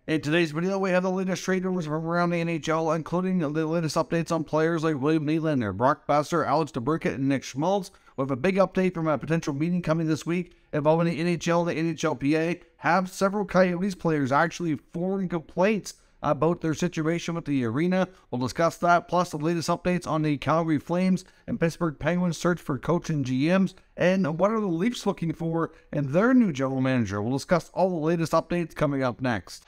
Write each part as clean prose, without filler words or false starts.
In today's video, we have the latest trade rumors from around the NHL, including the latest updates on players like William Nylander, Brock Boeser, Allred, Debrincat, and Nick Schmaltz. We have a big update from a potential meeting coming this week involving the NHL and the NHLPA. Have several Coyotes players actually formed complaints about their situation with the arena. We'll discuss that, plus the latest updates on the Calgary Flames and Pittsburgh Penguins search for coach and GMs, and what are the Leafs looking for in their new general manager. We'll discuss all the latest updates coming up next.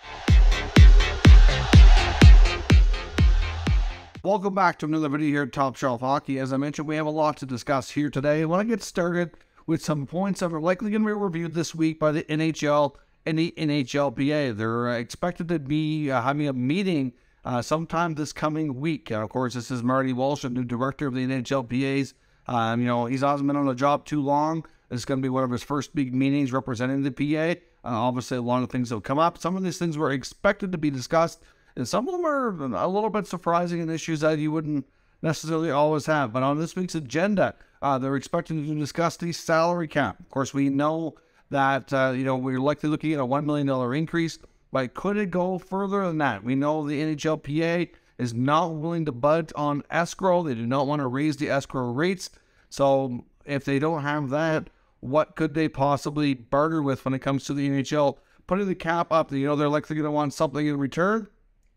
Welcome back to another video here at Top Shelf Hockey. As I mentioned, we have a lot to discuss here today. I want to get started with some points that are likely going to be reviewed this week by the NHL and the NHLPA. They're expected to be having a meeting sometime this coming week. And of course, this is Marty Walsh, the new director of the NHLPA's. He hasn't been on the job too long. This is going to be one of his first big meetings representing the PA. Obviously, a lot of things will come up. Some of these things were expected to be discussed, and some of them are a little bit surprising and issues that you wouldn't necessarily always have. But on this week's agenda, they're expecting to discuss the salary cap. Of course, we know that, we're likely looking at a $1 million increase, but could it go further than that? We know the NHLPA is not willing to budge on escrow. They do not want to raise the escrow rates. So if they don't have that, what could they possibly barter with when it comes to the NHL? Putting the cap up, they're likely going to want something in return,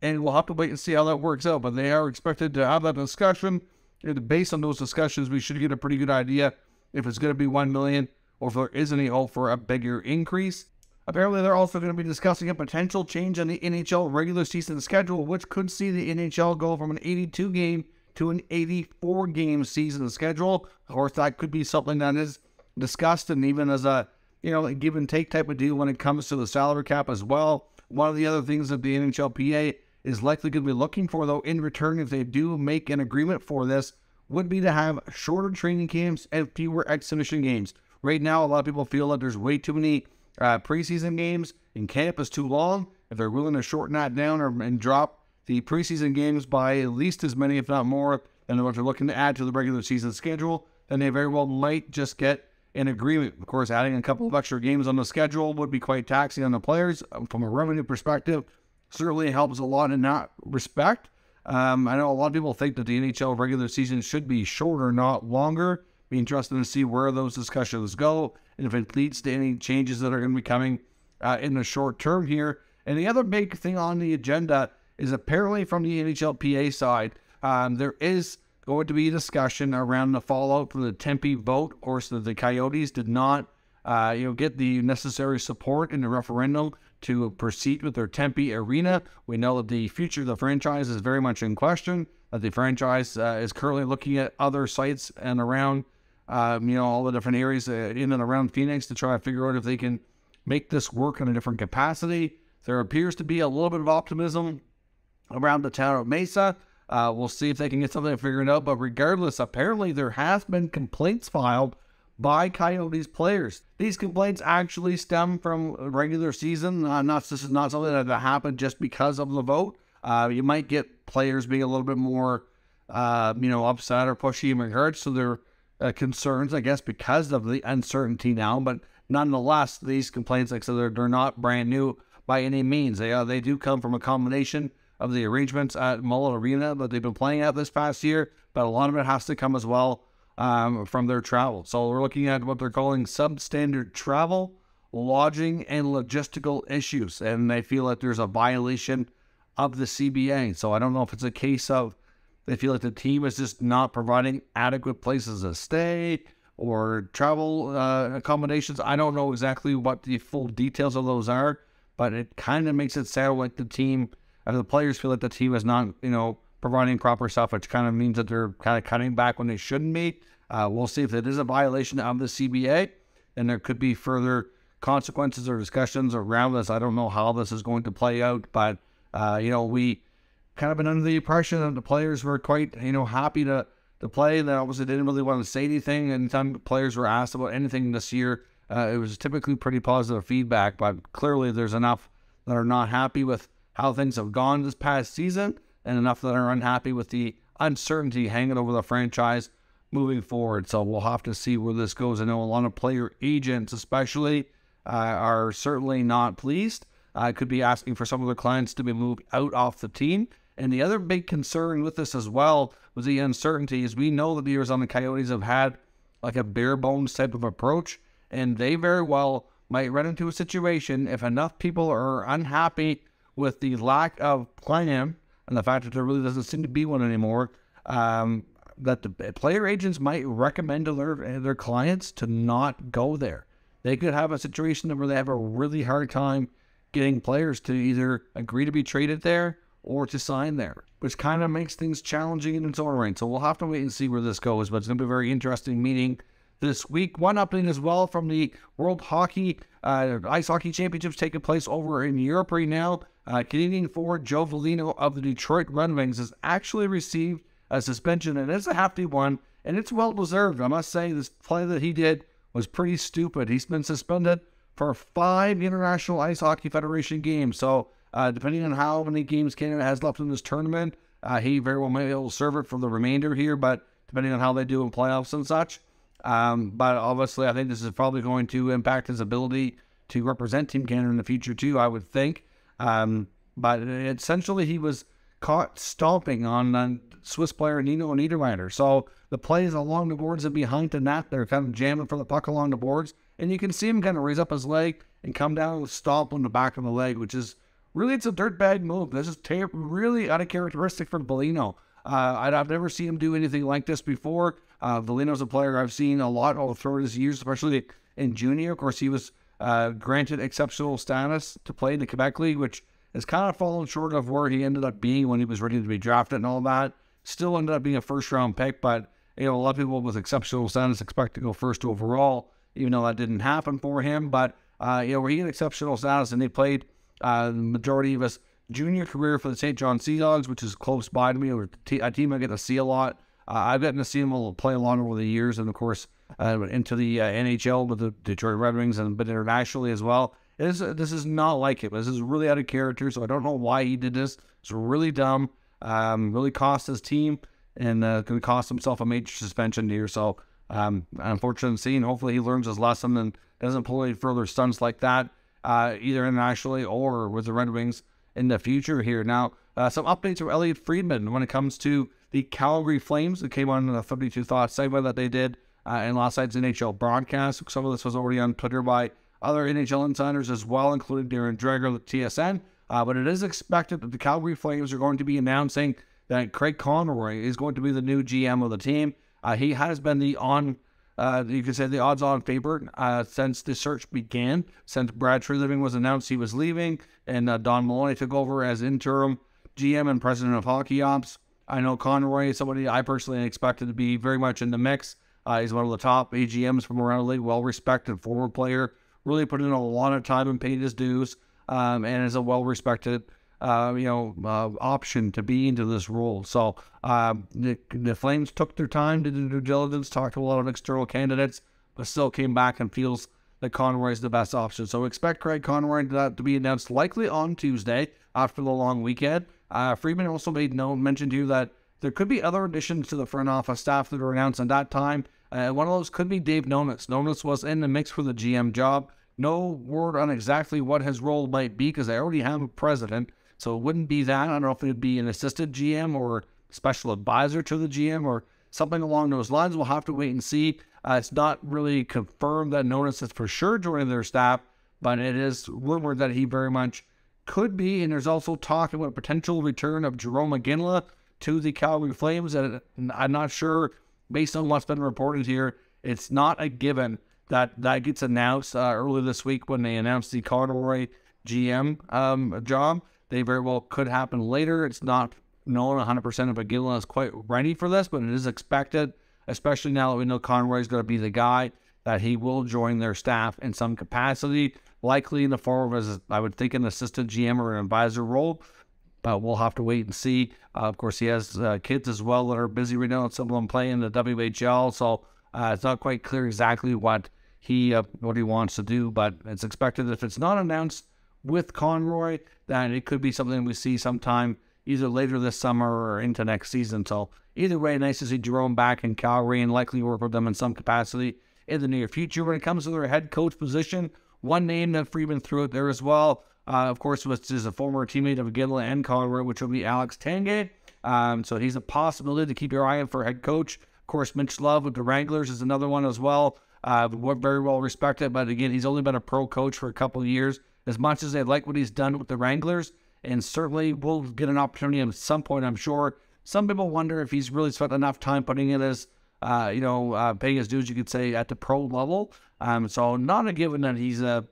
and we'll have to wait and see how that works out. But they are expected to have that discussion, and based on those discussions, we should get a pretty good idea if it's going to be $1 million or if there is any hope for a bigger increase. Apparently, they're also going to be discussing a potential change in the NHL regular season schedule, which could see the NHL go from an 82-game to an 84-game season schedule. Of course, that could be something that is discussed, and even as a give and take type of deal when it comes to the salary cap as well. One of the other things that the NHLPA is likely going to be looking for, though, in return, if they do make an agreement for this, would be to have shorter training camps and fewer exhibition games. Right now, a lot of people feel that there's way too many preseason games, and camp is too long. If they're willing to shorten that down and drop the preseason games by at least as many, if not more, than what they're looking to add to the regular season schedule, then they very well might just get an agreement. Of course, adding a couple of extra games on the schedule would be quite taxing on the players. From a revenue perspective, certainly helps a lot in that respect. I know a lot of people think that the NHL regular season should be shorter, not longer. Be interested to see where those discussions go, and if it leads to any changes that are going to be coming in the short term here. And the other big thing on the agenda is apparently from the NHLPA side, there is going to be a discussion around the fallout from the Tempe vote. Of course, the Coyotes did not get the necessary support in the referendum to proceed with their Tempe arena. We know that the future of the franchise is very much in question, that the franchise is currently looking at other sites and around all the different areas in and around Phoenix to try to figure out if they can make this work in a different capacity. There appears to be a little bit of optimism around the town of Mesa. We'll see if they can get something figured out. But regardless, apparently there has been complaints filed by Coyotes players. These complaints actually stem from regular season. This is not something that happened just because of the vote. You might get players being a little bit more, upset or pushy in regards to their concerns, I guess, because of the uncertainty now. But nonetheless, these complaints, like I said, they're not brand new by any means. They do come from a combination of the arrangements at Mullet Arena that they've been playing at this past year, but a lot of it has to come as well from their travel. So we're looking at what they're calling substandard travel, lodging, and logistical issues, and they feel that there's a violation of the CBA. So I don't know if it's a case of they feel like the team is just not providing adequate places to stay or travel accommodations. I don't know exactly what the full details of those are, but it kind of makes it sound like the team, and the players feel like the team is not, providing proper stuff, which kind of means that they're kind of cutting back when they shouldn't be. We'll see if it is a violation of the CBA, and there could be further consequences or discussions around this. I don't know how this is going to play out, but, we kind of been under the impression that the players were quite, happy to play. They obviously didn't really want to say anything. Anytime players were asked about anything this year, it was typically pretty positive feedback, but clearly there's enough that are not happy with how things have gone this past season, and enough that are unhappy with the uncertainty hanging over the franchise moving forward. So we'll have to see where this goes. I know a lot of player agents especially are certainly not pleased. could be asking for some of their clients to be moved out off the team. And the other big concern with this as well was the uncertainty. Is we know that the Arizona Coyotes have had like a bare bones type of approach, and they very well might run into a situation if enough people are unhappy with the lack of plan and the fact that there really doesn't seem to be one anymore, that the player agents might recommend to their clients to not go there. They could have a situation where they have a really hard time getting players to either agree to be traded there or to sign there, which kind of makes things challenging in its own right. So we'll have to wait and see where this goes, but it's going to be a very interesting meeting this week. One update as well from the World Hockey Ice Hockey Championships taking place over in Europe right now. Canadian forward Joe Veleno of the Detroit Red Wings has actually received a suspension, and it's a hefty one, and it's well-deserved. I must say, this play that he did was pretty stupid. He's been suspended for 5 International Ice Hockey Federation games. So depending on how many games Canada has left in this tournament, he very well may be able to serve it for the remainder here, but depending on how they do in playoffs and such. But obviously, I think this is probably going to impact his ability to represent Team Canada in the future too, I would think. But essentially, he was caught stomping on Swiss player Nino Niederreiter. So the plays along the boards and behind the net, they're kind of jamming for the puck along the boards. And you can see him kind of raise up his leg and come down with stomp on the back of the leg, which is really, it's a dirtbag move. This is really uncharacteristic for Veleno. I've never seen him do anything like this before. Veleno's a player I've seen a lot all throughout his years, especially in junior. Of course, he was granted exceptional status to play in the Quebec League, which has kind of fallen short of where he ended up being when he was ready to be drafted and all that. Still ended up being a first-round pick, but a lot of people with exceptional status expect to go first overall, even though that didn't happen for him. But where he had exceptional status, and he played the majority of his junior career for the St. John Sea Dogs, which is close by to me, or a team I get to see a lot. I've gotten to see him play a lot over the years, and of course into the NHL with the Detroit Red Wings, and but internationally as well. This is not like him. This is really out of character, so I don't know why he did this. It's really dumb. Really cost his team, and going to cost himself a major suspension here. So unfortunate scene. Hopefully he learns his lesson and doesn't pull any further stunts like that, either internationally or with the Red Wings in the future here. Now, some updates from Elliotte Friedman when it comes to the Calgary Flames. It came on the 32 Thoughts segment that they did in last night's NHL broadcast. Some of this was already on Twitter by other NHL insiders as well, including Darren Dreger with TSN. But it is expected that the Calgary Flames are going to be announcing that Craig Conroy is going to be the new GM of the team. He has been the you could say the odds-on favorite since the search began. Since Brad Treliving was announced he was leaving, and Don Maloney took over as interim GM and president of hockey ops. I know Conroy is somebody I personally expected to be very much in the mix. He's one of the top AGMs from around the league, well-respected forward player. Really put in a lot of time and paid his dues, and is a well-respected option to be into this role. So the Flames took their time to do due diligence, talked to a lot of external candidates, but still came back and feels that Conroy is the best option. So expect Craig Conroy to be announced likely on Tuesday after the long weekend. Friedman also made mention to you that there could be other additions to the front office staff that are announced at that time. One of those could be Dave Nonis. Nonis was in the mix for the GM job. No word on exactly what his role might be because they already have a president. So it wouldn't be that. I don't know if it would be an assistant GM or special advisor to the GM or something along those lines. We'll have to wait and see. It's not really confirmed that Nonis is for sure joining their staff, but it is rumored that he very much could be. And there's also talk about a potential return of Jerome McGinley to the Calgary Flames. And I'm not sure, based on what's been reported here, it's not a given that gets announced early this week when they announced the Conroy GM job. They very well could happen later. It's not known 100% if McGinley is quite ready for this, but it is expected, especially now that we know Conroy is going to be the guy, that he will join their staff in some capacity, likely in the form of, I would think, an assistant GM or an advisor role. But we'll have to wait and see. Of course, he has kids as well that are busy right now, and some of them play in the WHL, so it's not quite clear exactly what he wants to do, but it's expected that if it's not announced with Conroy, then it could be something we see sometime either later this summer or into next season. So either way, nice to see Jerome back in Calgary and likely work with them in some capacity in the near future. When it comes to their head coach position, one name that Friedman threw out there as well, of course, which is a former teammate of Gidla and Conroy, which will be Alex Tanguay. So he's a possibility to keep your eye on for head coach. Of course, Mitch Love with the Wranglers is another one as well. Very well respected, but again, he's only been a pro coach for a couple of years. As much as they like what he's done with the Wranglers, and certainly will get an opportunity at some point, I'm sure. Some people wonder if he's really spent enough time putting in his, paying his dues, you could say, at the pro level. So not a given that he's a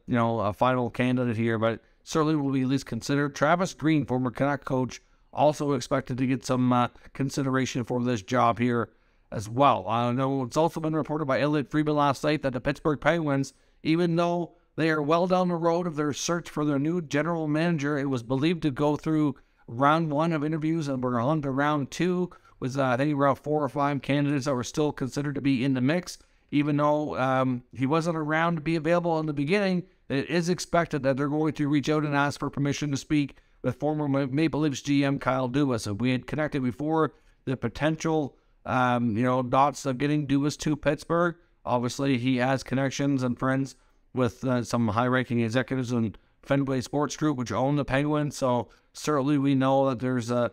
final candidate here, but certainly will be at least considered. Travis Green, former Canuck coach, also expected to get some consideration for this job here as well. I know it's also been reported by Elliot Friedman last night that the Pittsburgh Penguins, even though they are well down the road of their search for their new general manager, it was believed to go through round 1 of interviews, and we're on to round 2 with I think around 4 or 5 candidates that were still considered to be in the mix. Even though he wasn't around to be available in the beginning, it is expected that they're going to reach out and ask for permission to speak with former Maple Leafs GM Kyle Dubas. And we had connected before the potential, dots of getting Dubas to Pittsburgh. Obviously, he has connections and friends with some high-ranking executives in Fenway Sports Group, which own the Penguins. So certainly we know that there's a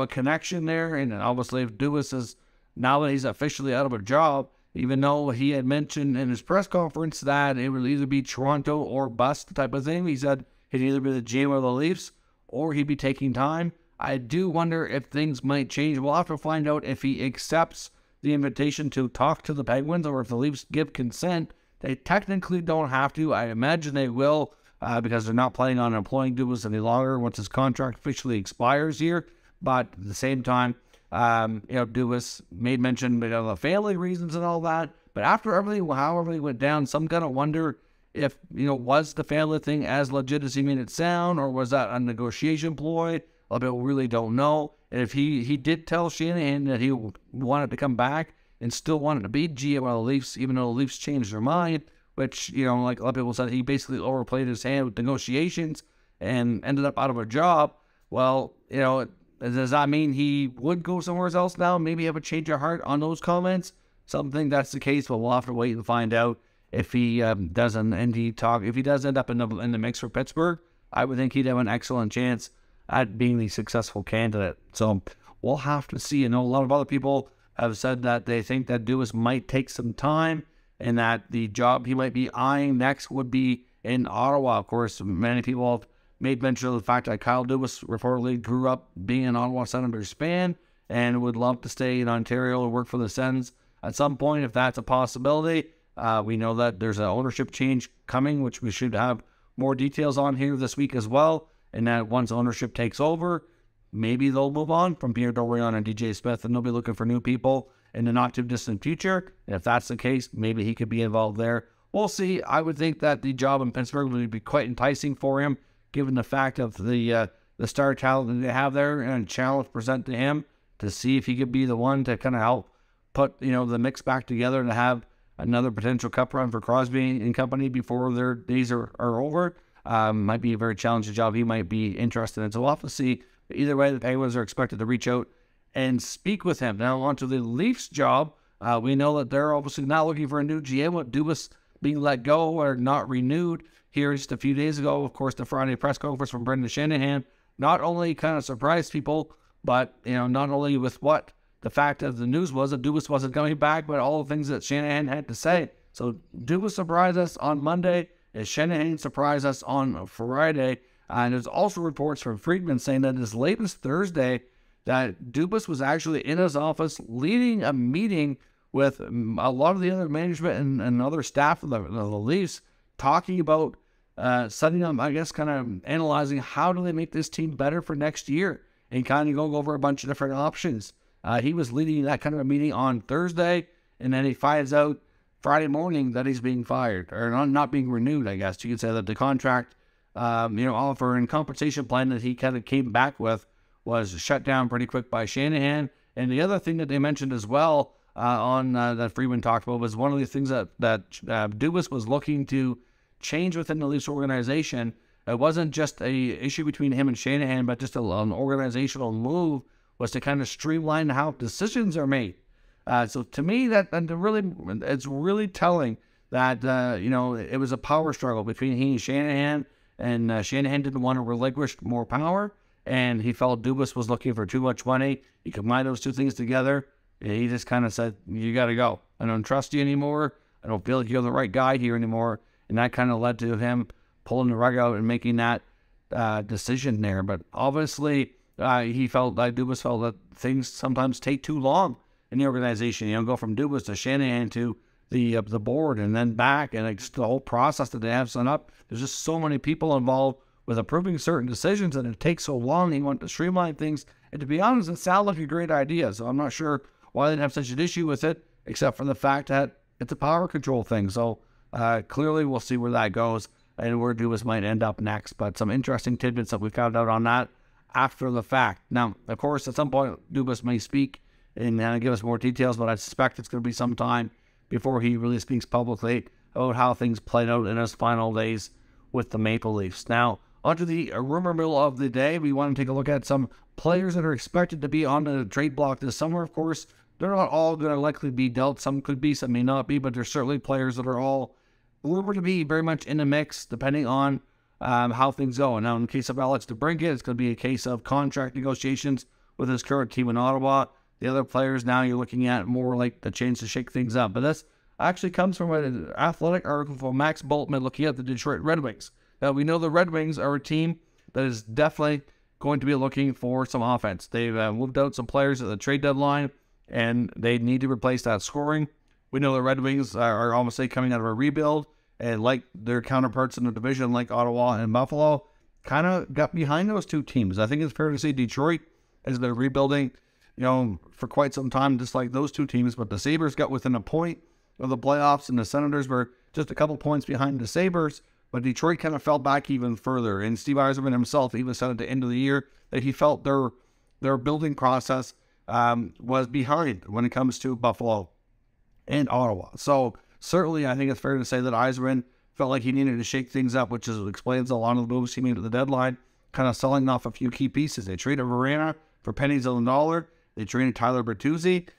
connection there. And obviously, if Dubas is, now that he's officially out of a job, even though he had mentioned in his press conference that it would either be Toronto or bust type of thing, he said he'd either be the GM of the Leafs or he'd be taking time. I do wonder if things might change. We'll have to find out if he accepts the invitation to talk to the Penguins or if the Leafs give consent. They technically don't have to. I imagine they will because they're not planning on employing Dubas any longer once his contract officially expires here. But at the same time, Dubas made mention of the family reasons and all that. But after everything, how everything went down, some kind of wonder if, was the family thing as legit as he made it sound, or was that a negotiation ploy? A lot of people really don't know. And if he did tell Shanahan that he wanted to come back and still wanted to be GM of the Leafs, even though the Leafs changed their mind, which, like a lot of people said, he basically overplayed his hand with negotiations and ended up out of a job. Well, does that mean he would go somewhere else now? Maybe have a change of heart on those comments? Something that's the case, but we'll have to wait and find out if he doesn't. And if he does end up in the mix for Pittsburgh, I would think he'd have an excellent chance at being the successful candidate. So we'll have to see. I know a lot of other people have said that they think that Dubas might take some time and that the job he might be eyeing next would be in Ottawa. Of course, many people have made mention of the fact that Kyle Dubas reportedly grew up being an Ottawa Senators fan and would love to stay in Ontario and work for the Sens at some point, if that's a possibility. We know that there's an ownership change coming, which we should have more details on here this week as well. And that once ownership takes over, maybe they'll move on from Pierre Dorion and DJ Smith, and they'll be looking for new people in the not-too-distant future. And if that's the case, maybe he could be involved there. We'll see. I would think that the job in Pittsburgh would be quite enticing for him, given the fact of the star talent that they have there and challenge present to him to see if he could be the one to kind of help put, the mix back together and have another potential cup run for Crosby and company before their days are over. Might be a very challenging job he might be interested in. So we'll have to see. Either way, the Penguins are expected to reach out and speak with him. Now on to the Leafs job. We know that they're obviously not looking for a new GM with Dubas being let go or not renewed. Here just a few days ago, of course, the Friday press conference from Brendan Shanahan not only kind of surprised people, but, not only with what the fact of the news was that Dubas wasn't coming back, but all the things that Shanahan had to say. So Dubas surprised us on Monday, as Shanahan surprised us on Friday. And there's also reports from Friedman saying that as late as Thursday, that Dubas was actually in his office leading a meeting with a lot of the other management and other staff of the Leafs, talking about setting up, I guess, kind of analyzing how do they make this team better for next year and kind of going over a bunch of different options. He was leading that kind of a meeting on Thursday, and then he finds out Friday morning that he's being fired, or not being renewed, I guess. You could say that the contract, offer and compensation plan that he kind of came back with was shut down pretty quick by Shanahan. And the other thing that they mentioned as well that Friedman talked about was one of the things that Dubas was looking to change within the Leafs organization. It wasn't just a issue between him and Shanahan, but just an organizational move was to kind of streamline how decisions are made. So to me, it's really telling that, it was a power struggle between he and Shanahan, and Shanahan didn't want to relinquish more power, and he felt Dubas was looking for too much money. He combined those two things together, and he just kind of said, you got to go. I don't trust you anymore. I don't feel like you're the right guy here anymore. And that kind of led to him pulling the rug out and making that decision there. But obviously, Dubas felt that things sometimes take too long in the organization. You know, go from Dubas to Shanahan to the board and then back, and it's the whole process that they have set up. There's just so many people involved with approving certain decisions, and it takes so long. He wanted to streamline things. And to be honest, it sounded like a great idea. So I'm not sure why they didn't have such an issue with it, except for the fact that it's a power control thing. So clearly we'll see where that goes and where Dubas might end up next. But some interesting tidbits that we found out on that after the fact. Now, of course, at some point, Dubas may speak and give us more details, but I suspect it's going to be some time before he really speaks publicly about how things played out in his final days with the Maple Leafs. Now, onto the rumor mill of the day. We want to take a look at some players that are expected to be on the trade block this summer. Of course, they're not all going to likely be dealt. Some could be, some may not be, but there's certainly players that are all rumored to be very much in the mix, depending on how things go. And now, in the case of Alex Debrincat, it's going to be a case of contract negotiations with his current team in Ottawa. The other players, now you're looking at more like the chance to shake things up. But this actually comes from an Athletic article from Max Bultman looking at the Detroit Red Wings. Now, we know the Red Wings are a team that is definitely going to be looking for some offense. They've moved out some players at the trade deadline, and they need to replace that scoring. We know the Red Wings are obviously coming out of a rebuild, and like their counterparts in the division, like Ottawa and Buffalo, kind of got behind those two teams. I think it's fair to say Detroit has been rebuilding, for quite some time, just like those two teams. But the Sabres got within a point of the playoffs, and the Senators were just a couple points behind the Sabres. But Detroit kind of fell back even further. And Steve Yzerman himself even said at the end of the year that he felt their building process was behind when it comes to Buffalo and Ottawa. So certainly I think it's fair to say that Yzerman felt like he needed to shake things up, which explains a lot of the moves he made at the deadline, kind of selling off a few key pieces. They traded Verena for pennies on the dollar. They traded Tyler Bertuzzi.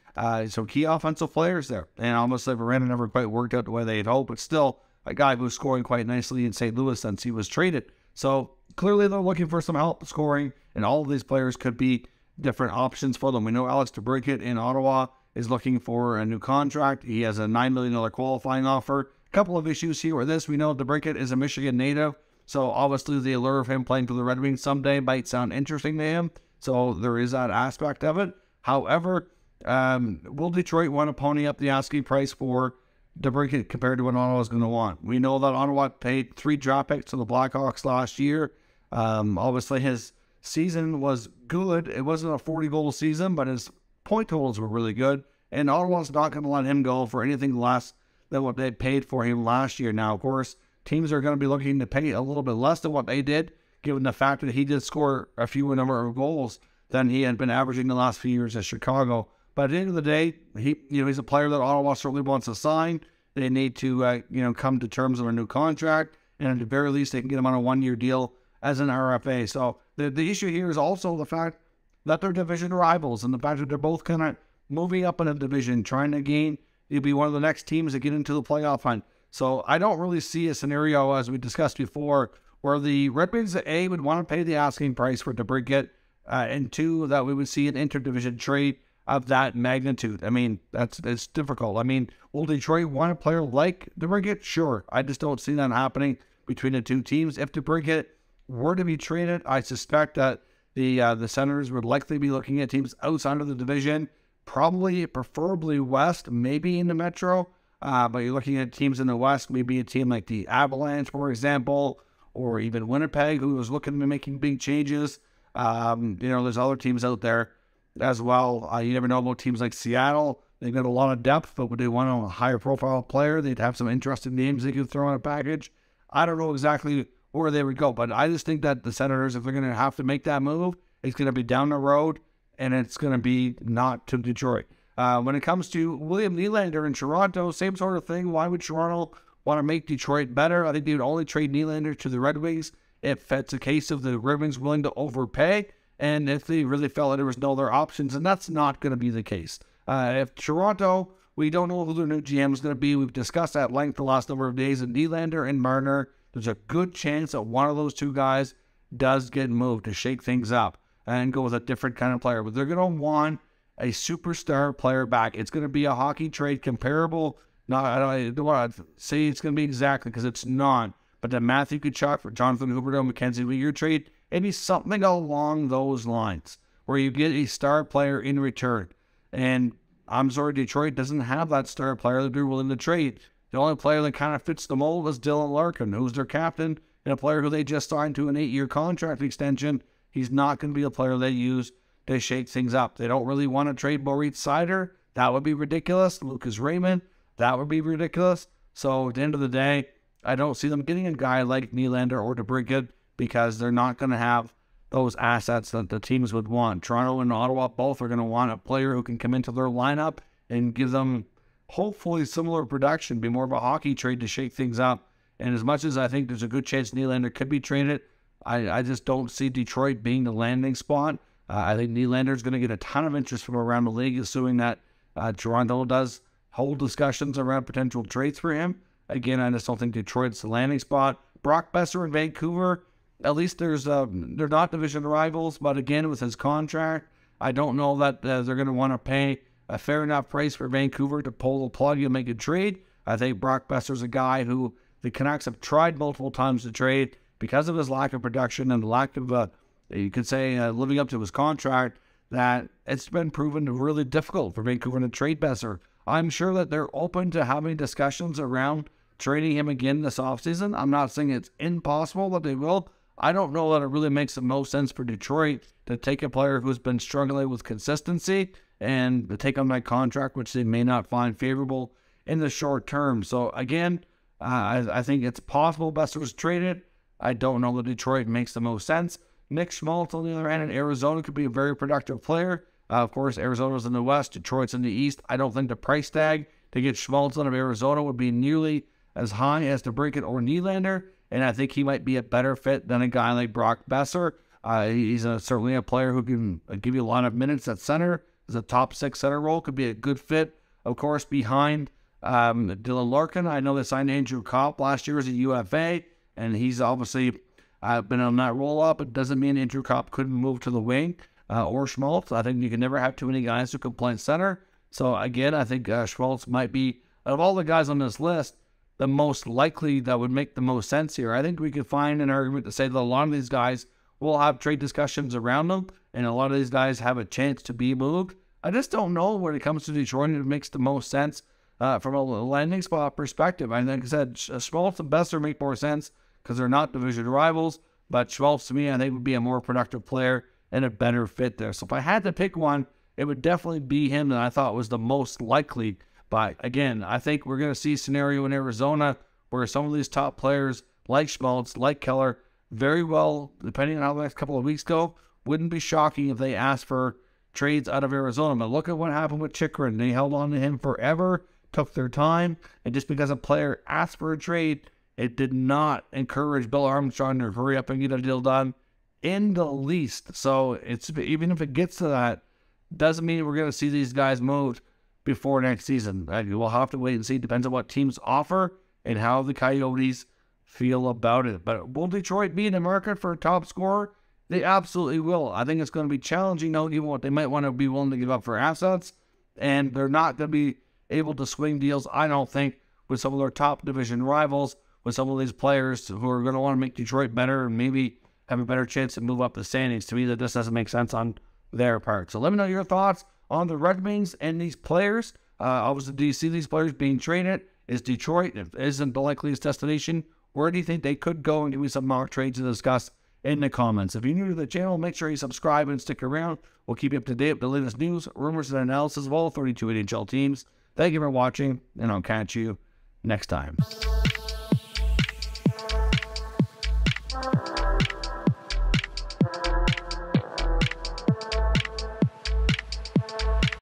So key offensive players there. And almost like Verena never quite worked out the way they had hoped, but still a guy who's scoring quite nicely in St. Louis since he was traded. So clearly they're looking for some help scoring, and all of these players could be different options for them. We know Alex Debrincat in Ottawa is looking for a new contract. He has a $9 million qualifying offer. A couple of issues here with this. We know Debrincat is a Michigan native, so obviously the allure of him playing for the Red Wings someday might sound interesting to him. So there is that aspect of it. However, will Detroit want to pony up the asking price for Debrincat compared to what Ottawa is going to want? We know that Ottawa paid 3 draft picks to the Blackhawks last year. Obviously, his season was good. It wasn't a 40-goal season, but his point totals were really good. And Ottawa's not going to let him go for anything less than what they paid for him last year. Now, of course, teams are going to be looking to pay a little bit less than what they did, given the fact that he did score a fewer number of goals than he had been averaging the last few years at Chicago. But at the end of the day, he's a player that Ottawa certainly wants to sign. They need to, come to terms of a new contract, and at the very least, they can get him on a 1-year deal as an RFA. So the issue here is also the fact that they're division rivals, and the fact that they're both kind of moving up in a division, trying to gain, you'll be one of the next teams to get into the playoff hunt. So I don't really see a scenario, as we discussed before, where the Red Wings, A, would want to pay the asking price for Debrincat, and 2, that we would see an interdivision trade of that magnitude. I mean, it's difficult. I mean, will Detroit want a player like Debrincat? Sure. I just don't see that happening between the two teams. If Debrincat were to be traded, I suspect that the Senators would likely be looking at teams outside of the division, preferably West, maybe in the Metro. But you're looking at teams in the West, maybe a team like the Avalanche, for example, or even Winnipeg, who was looking to be making big changes. There's other teams out there as well. You never know about teams like Seattle. They've got a lot of depth, but would they want a higher profile player? They'd have some interesting names they could throw in a package. I don't know exactly where they would go, but I just think that the Senators, if they're going to have to make that move, it's going to be down the road, and it's going to be not to Detroit. When it comes to William Nylander in Toronto, same sort of thing. Why would Toronto want to make Detroit better? I think they would only trade Nylander to the Red Wings if it's a case of the Red Wings willing to overpay, and if they really felt that there was no other options, and that's not going to be the case. If Toronto, we don't know who their new GM is going to be. We've discussed at length the last number of days, and Nylander and Marner, there's a good chance that one of those two guys does get moved to shake things up and go with a different kind of player. But they're going to want a superstar player back. It's going to be a hockey trade comparable. No, I don't want to say it's going to be exactly, because it's not. But the Matthew Tkachuk for Jonathan Huberdeau, Mackenzie Weegar trade, it'd be something along those lines, where you get a star player in return. And I'm sorry, Detroit doesn't have that star player that they're willing to trade. The only player that kind of fits the mold is Dylan Larkin, who's their captain, and a player who they just signed to an 8-year contract extension. He's not going to be a player they use to shake things up. They don't really want to trade Moritz Seider. That would be ridiculous. Lucas Raymond, that would be ridiculous. So at the end of the day, I don't see them getting a guy like Nylander or Debrincat, because they're not going to have those assets that the teams would want. Toronto and Ottawa both are going to want a player who can come into their lineup and give them hopefully similar production, be more of a hockey trade to shake things up. And as much as I think there's a good chance Nylander could be traded, I just don't see Detroit being the landing spot. I think Nylander's going to get a ton of interest from around the league, assuming that Toronto does hold discussions around potential trades for him. Again, I just don't think Detroit's the landing spot. Brock Boeser in Vancouver, at least they're not division rivals, but again, with his contract, I don't know that they're going to want to pay a fair enough price for Vancouver to pull the plug and make a trade. I think Brock Boeser's a guy who the Canucks have tried multiple times to trade because of his lack of production and the lack of, you could say, living up to his contract, that it's been proven really difficult for Vancouver to trade Boeser. I'm sure that they're open to having discussions around trading him again this offseason. I'm not saying it's impossible that they will. I don't know that it really makes the most sense for Detroit to take a player who's been struggling with consistency and to take on that contract, which they may not find favorable in the short term. So again, I think it's possible Boeser was traded. I don't know that Detroit makes the most sense. Nick Schmaltz, on the other hand, in Arizona could be a very productive player. Of course, Arizona's in the West, Detroit's in the East. I don't think the price tag to get Schmaltz out of Arizona would be nearly as high as Debrincat or Nylander, and I think he might be a better fit than a guy like Brock Boeser. He's certainly a player who can give you a lot of minutes at center. As a top 6 center role, could be a good fit, of course, behind Dylan Larkin. I know they signed Andrew Kopp last year as a UFA, and he's obviously been on that roll-up. It doesn't mean Andrew Kopp couldn't move to the wing or Schmaltz. I think you can never have too many guys who can play center. So, again, I think Schmaltz might be, of all the guys on this list, the most likely that would make the most sense here. I think we could find an argument to say that a lot of these guys will have trade discussions around them, and a lot of these guys have a chance to be moved. I just don't know when it comes to Detroit, it makes the most sense from a landing spot perspective. I think I said Schmaltz and Boeser make more sense because they're not division rivals, but Schmaltz, to me, I think would be a more productive player and a better fit there. So if I had to pick one, it would definitely be him that I thought was the most likely. But again, I think we're going to see a scenario in Arizona where some of these top players, like Schmaltz, like Keller, very well, depending on how the next couple of weeks go, wouldn't be shocking if they asked for trades out of Arizona. But look at what happened with Chychrun. They held on to him forever, took their time, and just because a player asked for a trade, it did not encourage Bill Armstrong to hurry up and get a deal done in the least. So it's even if it gets to that, doesn't mean we're going to see these guys moved before next season. We'll have to wait and see. Depends on what teams offer and how the Coyotes feel about it. But will Detroit be in the market for a top scorer? They absolutely will. I think it's going to be challenging, though, given what they might want to be willing to give up for assets. And they're not going to be able to swing deals, I don't think, with some of their top division rivals, with some of these players who are going to want to make Detroit better and maybe have a better chance to move up the standings. To me, that just doesn't make sense on their part. So let me know your thoughts on the Red Wings and these players. Obviously, do you see these players being traded? Is Detroit, if it isn't the likeliest destination, where do you think they could go? And give me some mock trades to discuss in the comments. If you're new to the channel, make sure you subscribe and stick around. We'll keep you up to date with the latest news, rumors, and analysis of all 32 NHL teams. Thank you for watching, and I'll catch you next time.